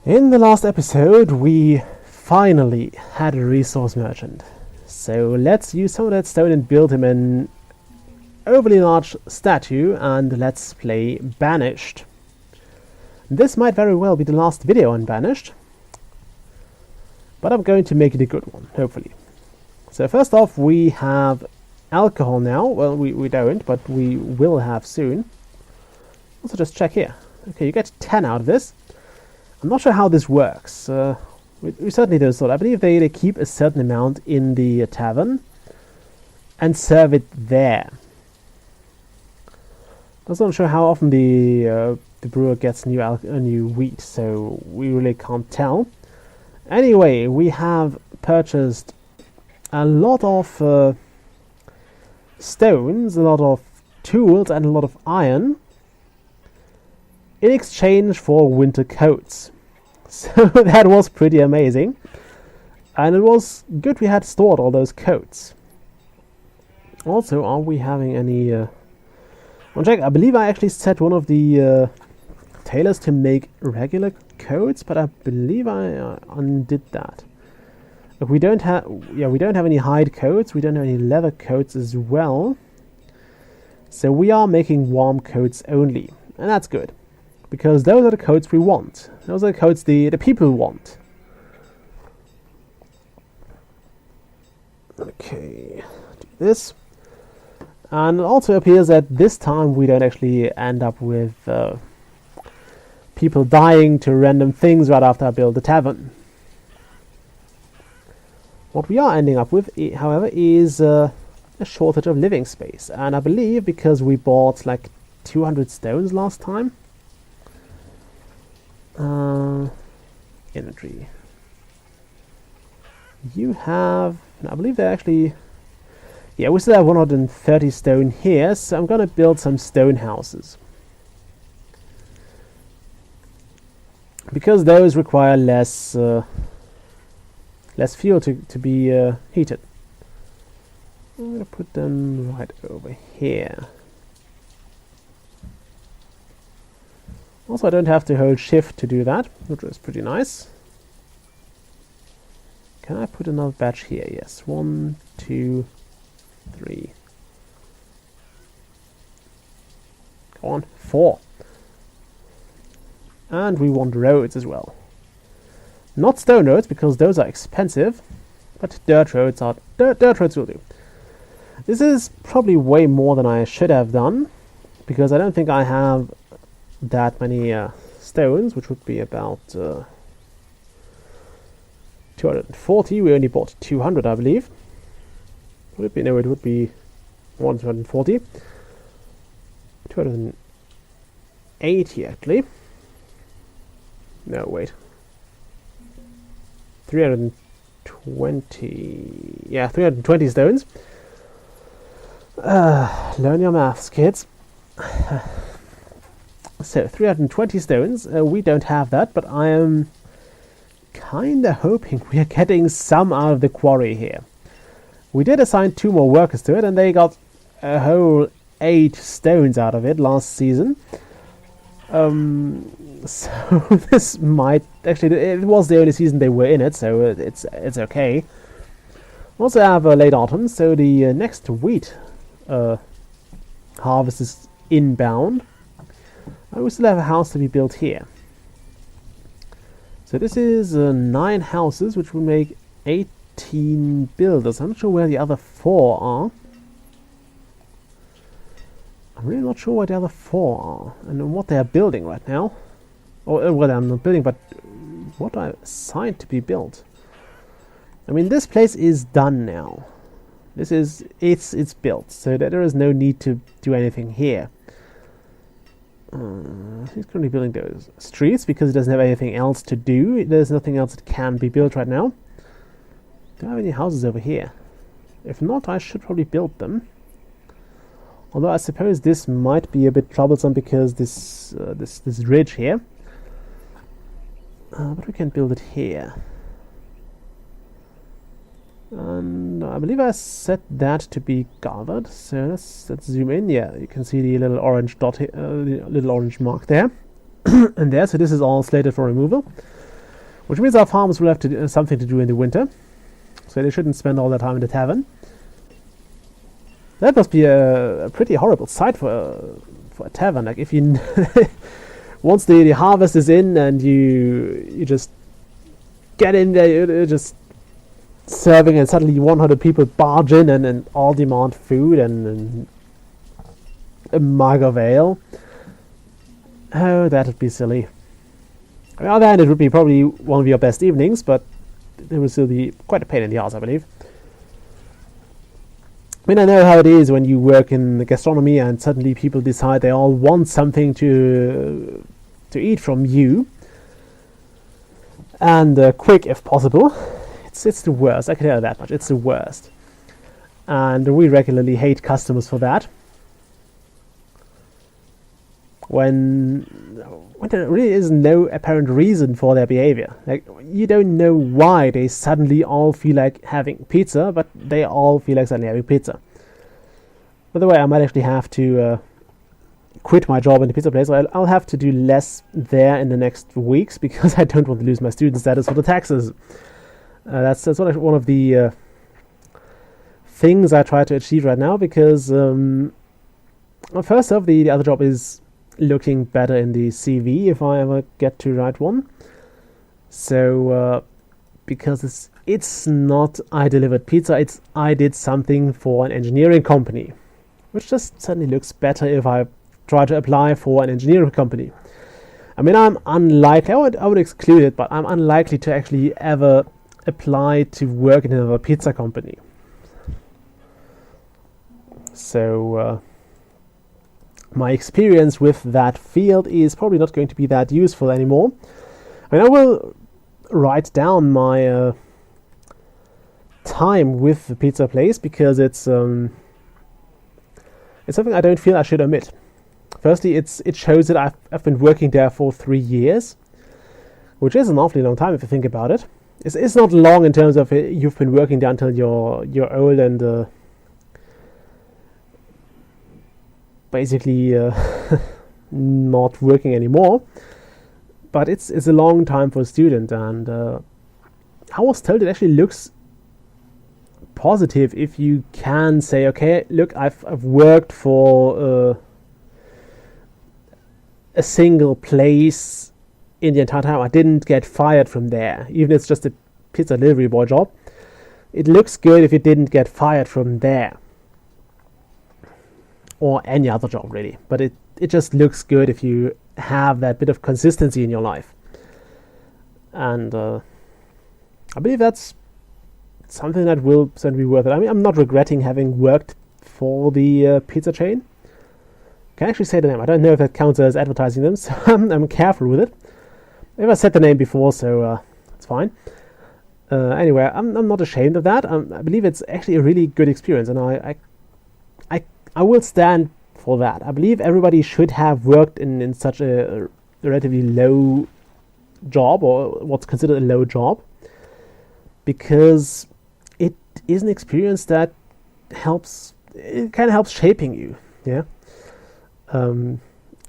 In the last episode, we finally had a resource merchant. So let's use some of that stone and build him an overly large statue, and let's play Banished. This might very well be the last video on Banished, but I'm going to make it a good one, hopefully. So first off, we have alcohol now. Well, we don't, but we will have soon. Also, just check here. Okay, you get 10 out of this. I'm not sure how this works. We certainly don't sort. I believe they keep a certain amount in the tavern and serve it there. I'm not sure how often the brewer gets new wheat, so we really can't tell. Anyway, we have purchased a lot of stones, a lot of tools, and a lot of iron in exchange for winter coats. So that was pretty amazing. And it was good we had stored all those coats. Also, are we having any... I'll check. I believe I actually set one of the tailors to make regular coats, but I believe I undid that. But we don't have... Yeah, we don't have any hide coats. We don't have any leather coats as well. So we are making warm coats only. And that's good, because those are the coats we want. Those are the coats the people want. Okay, do this. And it also appears that this time we don't actually end up with people dying to random things right after I build the tavern. What we are ending up with, however, is a shortage of living space. And I believe because we bought like 200 stones last time. Energy. You have... I believe they're actually... Yeah, we still have 130 stone here, so I'm gonna build some stone houses. Because those require less fuel to be heated. I'm gonna put them right over here. Also, I don't have to hold shift to do that, which is pretty nice. Can I put another batch here? Yes. 1, 2, 3. Come on, 4. And we want roads as well. Not stone roads, because those are expensive, but dirt roads will do. This is probably way more than I should have done, because I don't think I have that many stones, which would be about 240. We only bought 200, I believe. Would it be? No, it would be 140. 280, actually. No, wait. 320. Yeah, 320 stones. Learn your maths, kids. So, 320 stones. We don't have that, but I am kinda hoping we are getting some out of the quarry here. We did assign 2 more workers to it, and they got a whole 8 stones out of it last season. So this might... Actually, it was the only season they were in it, so it's okay. Also have late autumn, so the next wheat harvest is inbound. We still have a house to be built here. So this is 9 houses, which will make 18 builders. I'm not sure where the other 4 are. I'm really not sure where the other 4 are and what they are building right now. Or well, I'm not building, but what I assigned to be built. I mean, this place is done now. It's built, so that there is no need to do anything here. He's currently building those streets because he doesn't have anything else to do. There's nothing else that can be built right now. Do I have any houses over here? If not, I should probably build them. Although I suppose this might be a bit troublesome because this ridge here. But we can build it here. And I believe I set that to be gathered. So let's zoom in. Yeah, you can see the little orange dot here, the little orange mark there, and there. So this is all slated for removal. which means our farmers will have to do something to do in the winter, so they shouldn't spend all their time in the tavern. That must be a pretty horrible sight for a tavern. Like if you once the harvest is in and you just get in there, you're just serving, and suddenly 100 people barge in and all demand food and a mug of ale. Oh, that would be silly. On the other hand, it would be probably one of your best evenings, but it would still be quite a pain in the ass, I believe. I mean, I know how it is when you work in gastronomy and suddenly people decide they all want something to eat from you, and quick if possible. It's the worst, I can tell you that much. It's the worst. And we regularly hate customers for that. When there really is no apparent reason for their behavior. Like, you don't know why they suddenly all feel like having pizza, but they all feel like suddenly having pizza. By the way, I might actually have to quit my job in the pizza place. So I'll have to do less there in the next weeks because I don't want to lose my student status for the taxes. That's one of the things I try to achieve right now, because first off, the other job is looking better in the CV if I ever get to write one. So because it's not I delivered pizza, it's I did something for an engineering company, which just certainly looks better if I try to apply for an engineering company. I mean, I'm unlikely, I would exclude it, but I'm unlikely to actually ever apply to work in another pizza company. So my experience with that field is probably not going to be that useful anymore. I mean, I will write down my time with the pizza place, because it's something I don't feel I should omit. Firstly, it shows that I've been working there for 3 years, which is an awfully long time if you think about it. It's not long in terms of you've been working there until you're old and basically not working anymore, but it's a long time for a student, and I was told it actually looks positive if you can say, okay, look, I've worked for a single place in the entire time. I didn't get fired from there, even if it's just a pizza delivery boy job. It looks good if you didn't get fired from there, or any other job really, but it just looks good if you have that bit of consistency in your life. And I believe that's something that will certainly be worth it. I mean, I'm not regretting having worked for the pizza chain. I can actually say the name. I don't know if that counts as advertising them, so I'm careful with it. If I said the name before, so it's fine. Anyway, I'm not ashamed of that. I believe it's actually a really good experience, and I will stand for that. I believe everybody should have worked in such a relatively low job, or what's considered a low job, because it is an experience that helps. It kind of helps shaping you. Yeah.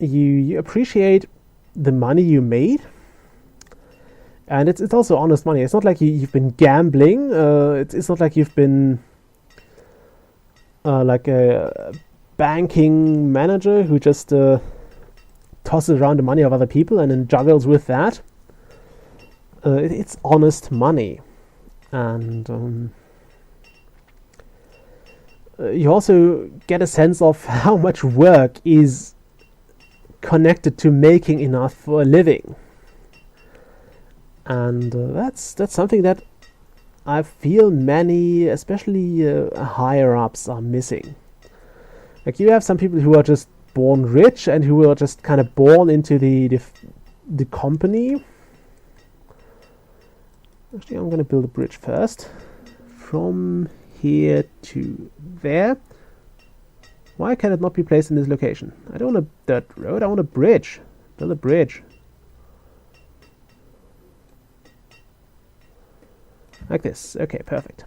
You appreciate the money you made, and it's also honest money. It's not like you've been gambling. It's not like you've been like a banking manager who just tosses around the money of other people and then juggles with that. It's honest money, and you also get a sense of how much work is connected to making enough for a living, and that's something that I feel many, especially higher ups, are missing. Like, you have some people who are just born rich and who are just kind of born into the company. Actually, I'm going to build a bridge first from here to there. Why can it not be placed in this location? I don't want a dirt road, I want a bridge. Build a bridge. Like this. Okay, perfect.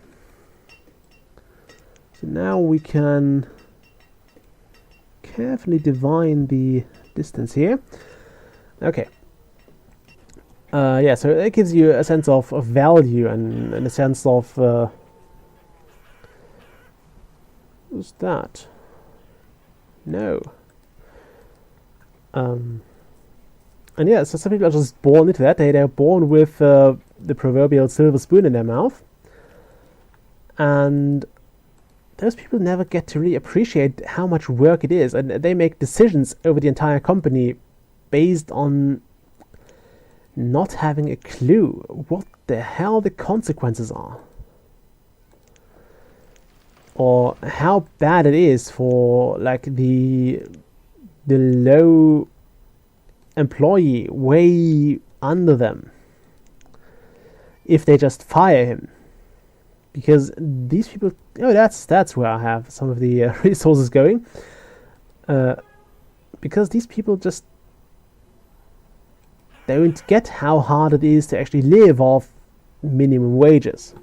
So now we can carefully divine the distance here. Okay. Yeah, so it gives you a sense of value and a sense of who's that? No. And yeah, so some people are just born into that. They're born with the proverbial silver spoon in their mouth, and those people never get to really appreciate how much work it is, and they make decisions over the entire company based on not having a clue what the hell the consequences are, or how bad it is for like the low employee way under them if they just fire him. Because these people, that's where I have some of the resources going, because these people just don't get how hard it is to actually live off minimum wages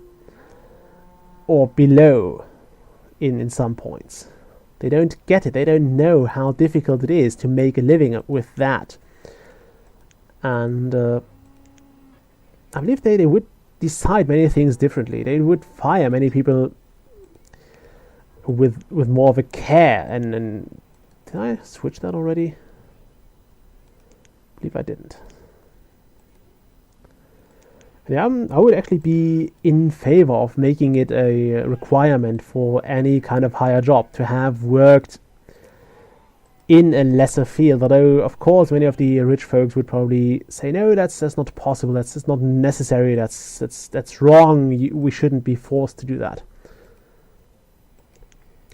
or below in some points. They don't get it. They don't know how difficult it is to make a living with that. And I believe they would decide many things differently. They would fire many people with more of a care. And did I switch that already? I believe I didn't. Yeah, I would actually be in favor of making it a requirement for any kind of higher job to have worked in a lesser field. Although, of course, many of the rich folks would probably say, no, that's not possible. That's just not necessary. That's wrong. We shouldn't be forced to do that.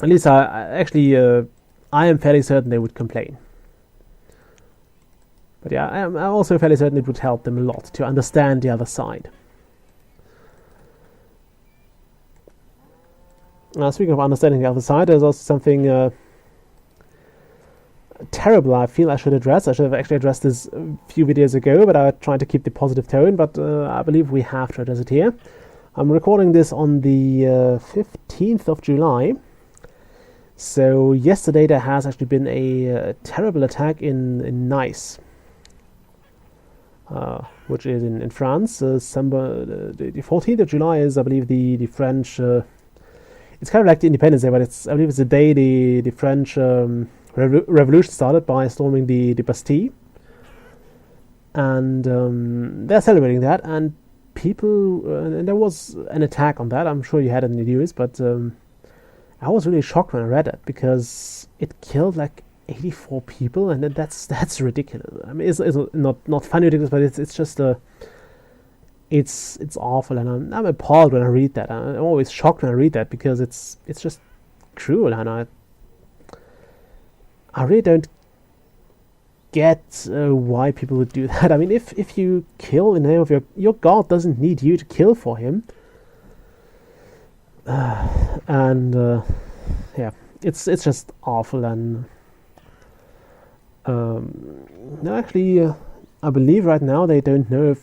At least I am fairly certain they would complain. But yeah, I'm also fairly certain it would help them a lot to understand the other side. Now, speaking of understanding the other side, there's also something terrible I feel I should address. I should have actually addressed this a few videos ago, but I tried to keep the positive tone, but I believe we have to address it here. I'm recording this on the 15th of July. So yesterday there has actually been a terrible attack in Nice. Which is in France. The 14th of July is, I believe, the French. It's kind of like the Independence Day, but I believe it's the day the French Revolution started by storming the Bastille, and they're celebrating that. And people, and there was an attack on that. I'm sure you had it in the news, but I was really shocked when I read it because it killed like 84 people, and that's ridiculous. I mean, it's not funny ridiculous, but it's just it's awful, and I'm appalled when I read that. I'm always shocked when I read that because it's just cruel, and I really don't get why people would do that. I mean, if you kill in the name of your God doesn't need you to kill for him, and yeah, it's just awful. And no, actually, I believe right now they don't know if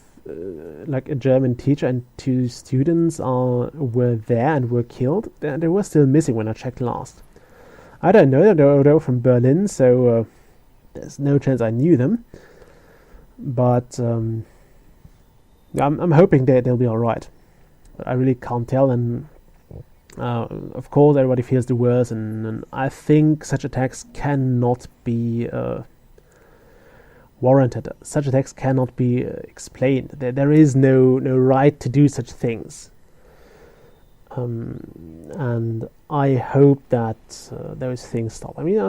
like a German teacher and 2 students were there and were killed. They were still missing when I checked last. I don't know them. They were from Berlin, so there's no chance I knew them. But I'm hoping they'll be all right. But I really can't tell. And of course, everybody feels the worst, and I think such attacks cannot be warranted. Such attacks cannot be explained. There is no right to do such things. And I hope that those things stop. I mean,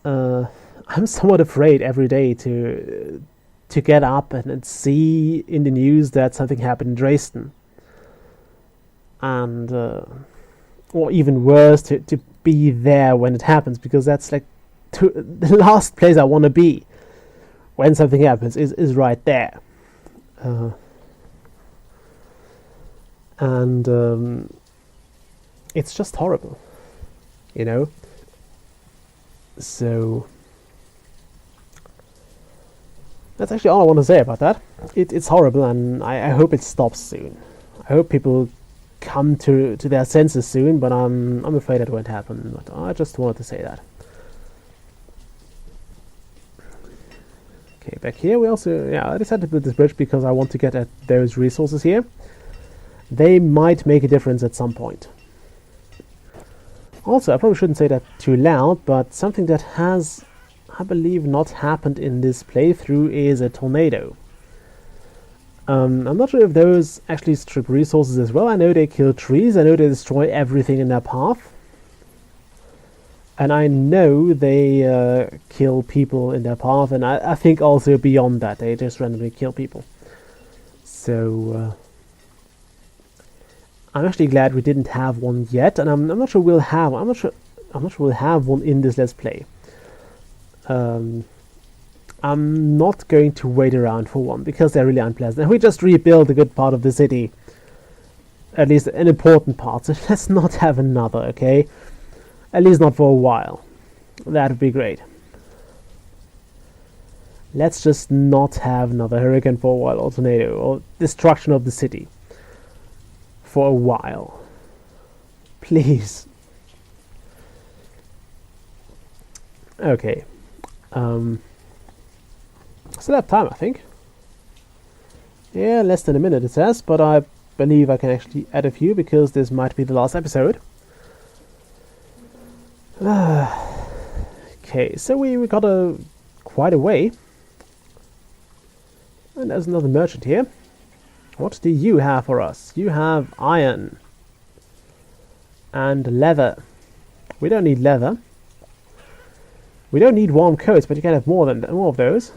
I'm somewhat afraid every day to get up and see in the news that something happened in Dresden, and or even worse, to be there when it happens, because that's like the last place I want to be when something happens is right there. And it's just horrible, you know. So that's actually all I want to say about that. It's horrible, and I hope it stops soon. I hope people come to their senses soon, but I'm afraid it won't happen. But I just wanted to say that. Okay, back here we also, I decided to build this bridge because I want to get at those resources here. They might make a difference at some point. Also, I probably shouldn't say that too loud, but something that has, I believe, not happened in this playthrough is a tornado. I'm not sure if those actually strip resources as well. I know they kill trees, I know they destroy everything in their path. And I know they kill people in their path, and I think also beyond that, they just randomly kill people. So, I'm actually glad we didn't have one yet, and I'm not sure we'll have. I'm not sure we'll have one in this Let's Play. I'm not going to wait around for one because they're really unpleasant. And we just rebuilt a good part of the city, at least an important part. So let's not have another, okay? At least not for a while. That would be great. Let's just not have another hurricane for a while, or tornado, or destruction of the city for a while. Please. Okay. Still have time, I think. Yeah, less than a minute it says, but I believe I can actually add a few because this might be the last episode. Okay, so we got quite a way. And there's another merchant here. What do you have for us? You have iron and leather. We don't need leather. We don't need warm coats, but you can have more of those.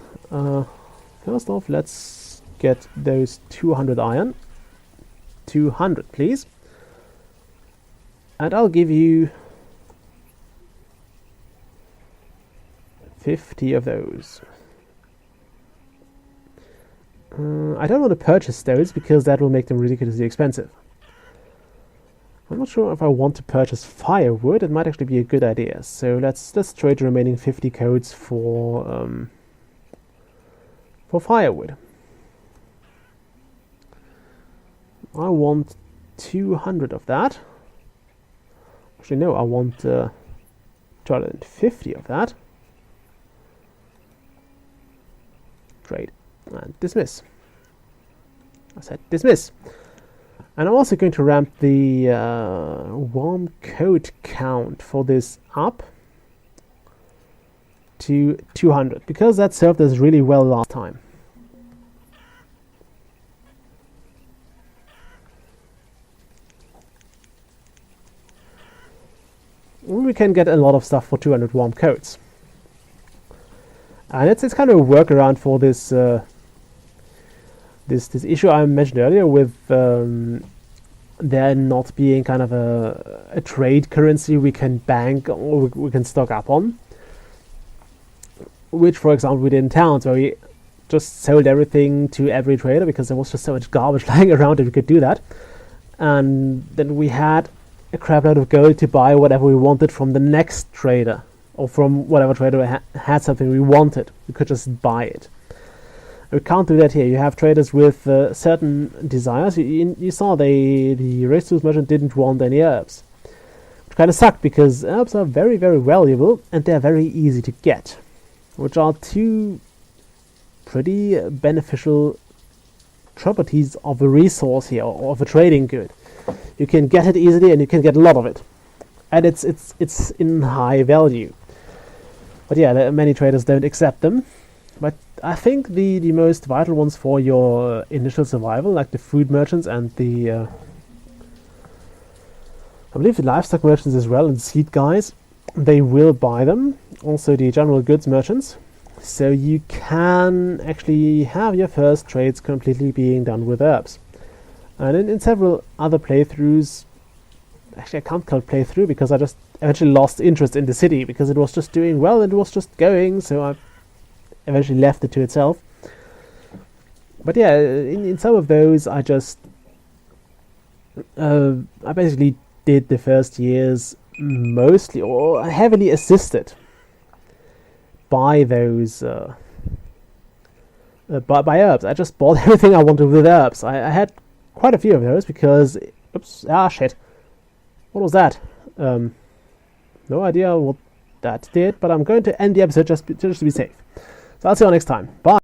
First off, let's get those 200 iron. 200, please. And I'll give you 50 of those. I don't want to purchase those because that will make them ridiculously expensive. I'm not sure if I want to purchase firewood. It might actually be a good idea. So let's trade the remaining 50 coats for firewood. I want 200 of that. Actually, no, I want 250 of that. Trade and dismiss. I said dismiss. And I'm also going to ramp the warm coat count for this up to 200 because that served us really well last time. We can get a lot of stuff for 200 warm coats. And it's kind of a workaround for this this issue I mentioned earlier with there not being kind of a trade currency we can bank or we can stock up on. Which, for example, we did in towns where we just sold everything to every trader because there was just so much garbage lying around that we could do that. And then we had a crap load of gold to buy whatever we wanted from the next trader. Or from whatever trader had something we wanted. We could just buy it. We can't do that here. You have traders with certain desires. You saw the race tools merchant didn't want any herbs. Which kind of sucked because herbs are very, very valuable and they're very easy to get. Which are two pretty beneficial properties of a resource here, or of a trading good. You can get it easily and you can get a lot of it. And it's in high value. But yeah, many traders don't accept them. But I think the most vital ones for your initial survival, like the food merchants and the I believe the livestock merchants as well, and seed guys, they will buy them. Also the general goods merchants. So you can actually have your first trades completely being done with herbs. And in several other playthroughs, actually I can't call it playthrough because I just eventually lost interest in the city because it was just doing well and it was just going, so I eventually left it to itself. But yeah, in some of those I just I basically did the first years mostly or heavily assisted by those by herbs. I just bought everything I wanted with herbs. I had quite a few of those because shit. What was that? No idea what that did, but I'm going to end the episode just to be safe. So I'll see you all next time. Bye.